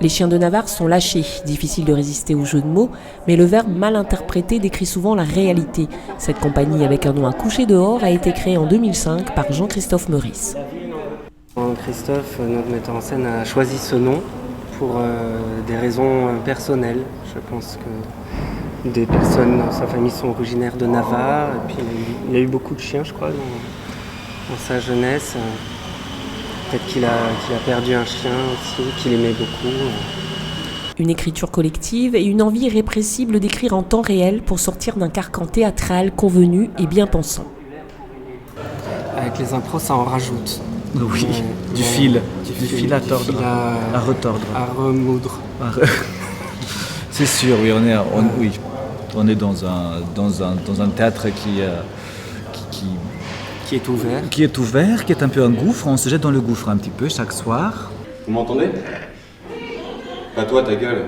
Les chiens de Navarre sont lâchés, difficile de résister au jeu de mots, mais le verbe mal interprété décrit souvent la réalité. Cette compagnie avec un nom à coucher dehors a été créée en 2005 par Jean-Christophe Meurice. Christophe, notre metteur en scène, a choisi ce nom pour des raisons personnelles. Je pense que des personnes dans sa famille sont originaires de Navarre, et puis il a eu beaucoup de chiens, je crois, dans sa jeunesse. Peut-être qu'il a perdu un chien aussi, qu'il aimait beaucoup. Une écriture collective et une envie irrépressible d'écrire en temps réel pour sortir d'un carcan théâtral convenu et bien pensant. Avec les impros, ça en rajoute. Oui, du fil à tordre, à retordre. À remoudre. C'est sûr, oui, on est dans un théâtre qui est ouvert. Qui est un peu un gouffre. On se jette dans le gouffre un petit peu chaque soir. Vous m'entendez? Pas toi, ta gueule.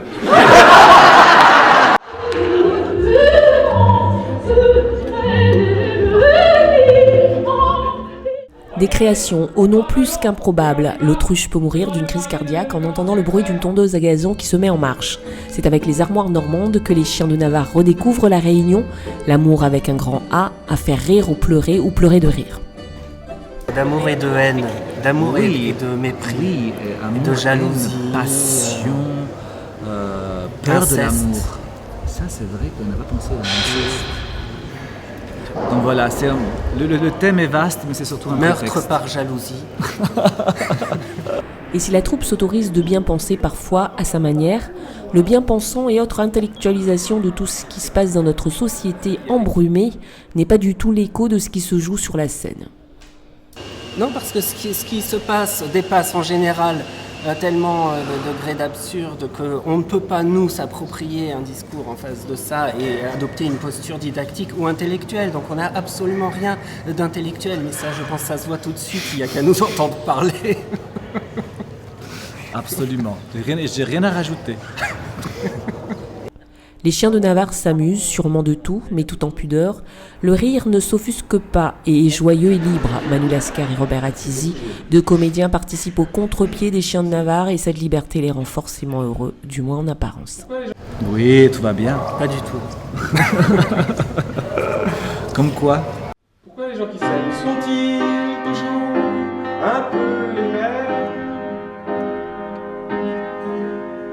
Des créations au nom plus qu'improbable. L'autruche peut mourir d'une crise cardiaque en entendant le bruit d'une tondeuse à gazon qui se met en marche. C'est avec les armoires normandes que les chiens de Navarre redécouvrent la Réunion, l'amour avec un grand A, à faire rire ou pleurer de rire. D'amour et de haine, d'amour et de mépris, et de jalousie, passion, peur de l'amour. Ça, c'est vrai qu'on n'a pas pensé à l'inceste. Donc voilà, le thème est vaste, mais c'est surtout un meurtre prétexte. Par jalousie. Et si la troupe s'autorise de bien penser parfois à sa manière, le bien-pensant et autre intellectualisation de tout ce qui se passe dans notre société embrumée n'est pas du tout l'écho de ce qui se joue sur la scène. Non, parce que ce qui se passe dépasse en général tellement de degrés d'absurde qu'on ne peut pas nous s'approprier un discours en face de ça et adopter une posture didactique ou intellectuelle. Donc on n'a absolument rien d'intellectuel, mais ça, je pense, ça se voit tout de suite, il n'y a qu'à nous entendre parler. Absolument, j'ai rien à rajouter. Les chiens de Navarre s'amusent, sûrement de tout, mais tout en pudeur. Le rire ne s'offusque pas et est joyeux et libre. Manu Lascar et Robert Attisi, deux comédiens, participent au contre-pied des chiens de Navarre et cette liberté les rend forcément heureux, du moins en apparence. Oui, tout va bien. Pas du tout. Comme quoi? Pourquoi les gens qui s'aiment sont-ils toujours un peu les mêmes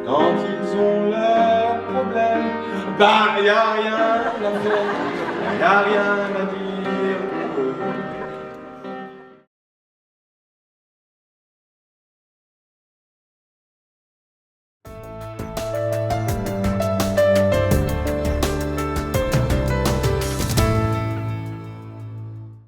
quand ils ont leurs problèmes? Bah, y a rien à faire, y a rien à dire.